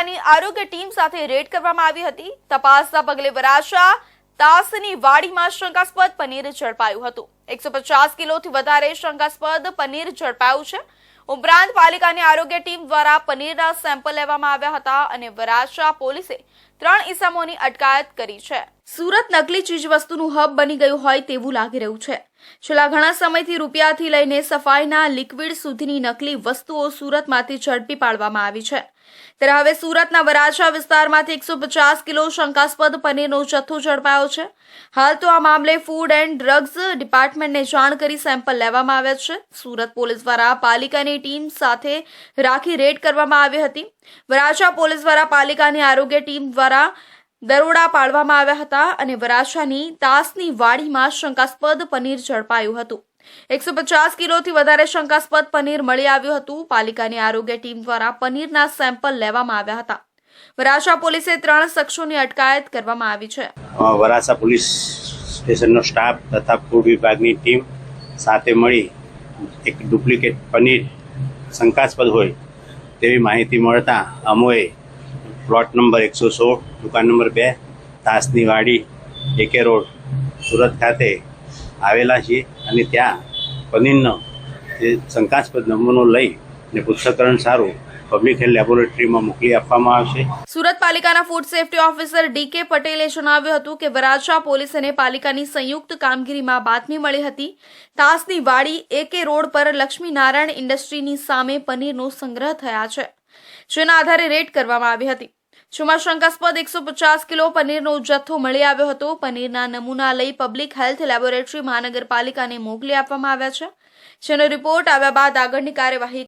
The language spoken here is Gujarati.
પાલિકાની આરોગ્ય ટીમ સાથે રેડ કરવામાં આવી હતી। તપાસના પગલે વરાછા તાસની વાડીમાં શંકાસ્પદ પનીર ઝડપાયું હતું। 150 કિલોથી વધારે શંકાસ્પદ પનીર ઝડપાયું છે। ઉપરાંત પાલિકાની આરોગ્ય ટીમ દ્વારા પનીરના સેમ્પલ લેવામાં આવ્યા હતા અને વરાછા પોલીસે 3 ઇસમોની અટકાયત કરી છે। સુરત નકલી ચીજવસ્તુનું હબ બની ગયું હોય તેવું લાગી રહ્યું છે। છેલ્લા ઘણા સમયથી રૂપિયાથી લઈને સફાઈના લિક્વિડ સુધીની નકલી વસ્તુઓ સુરતમાંથી ઝડપી પાડવામાં આવી છે। ત્યારે હવે સુરતના વરાછા વિસ્તારમાંથી 150 કિલો શંકાસ્પદ પનીરનો જથ્થો ઝડપાયો છે। હાલ તો આ મામલે ફૂડ એન્ડ ડ્રગ્સ ડિપાર્ટમેન્ટને જાણ કરી સેમ્પલ લેવામાં આવ્યા છે। સુરત પોલીસ દ્વારા પાલિકાની ટીમ સાથે રાખી રેડ કરવામાં આવી હતી। વરાછા પોલીસ દ્વારા પાલિકાની આરોગ્ય ટીમ દ્વારા દરોડા પાડવામાં આવ્યા હતા અને વરાછાની તાસની વાડીમાં શંકાસ્પદ પનીર ઝડપાયું હતું। 150 કિલોથી વધારે શંકાસ્પદ પનીર મળી આવ્યું હતું। પાલિકાની આરોગ્ય ટીમ દ્વારા પનીરના સેમ્પલ લેવામાં આવ્યા હતા। વરાછા પોલીસે 3 શખ્સોની અટકાયત કરવામાં આવી છે। વરાછા પોલીસ સ્ટેશનનો સ્ટાફ તથા ફૂડ વિભાગની ટીમ સાથે મળી એક ડુપ્લિકેટ પનીર શંકાસ્પદ હોય તેવી માહિતી મળતા અમોએ પ્લોટ નંબર 116 દુકાન નંબર 2 તાસની વાડી AK રોડ સુરત ખાતે આવેલા છીએ અને ત્યાં પનીરનો જે શંકાસ્પદ નમૂનો લઈ અને પૃથ્થકરણ સારું પબ્લિક હેલ્થ લેબોરેટરીમાં મોકલી આપવામાં આવશે। સુરત પાલિકાના ફૂડ સેફ્ટી ઓફિસર DK પટેલે જણાવ્યું હતું કે વરાછા પોલીસ અને પાલિકાની સંયુક્ત કામગીરીમાં બાતમી મળી હતી। તાસની વાડી AK રોડ પર લક્ષ્મીનારાયણ ઇન્ડસ્ટ્રીની સામે પનીરનો સંગ્રહ થયા છે, જેના આધારે રેડ કરવામાં આવી હતી। જેમાં શંકાસ્પદ 150 કિલો પનીરનો જથ્થો મળી આવ્યો હતો। પનીરના નમૂના લઈ પબ્લિક હેલ્થ લેબોરેટરી મહાનગરપાલિકાને મોકલી આપવામાં આવ્યા છે, જેનો રિપોર્ટ આવ્યા બાદ આગળની કાર્યવાહી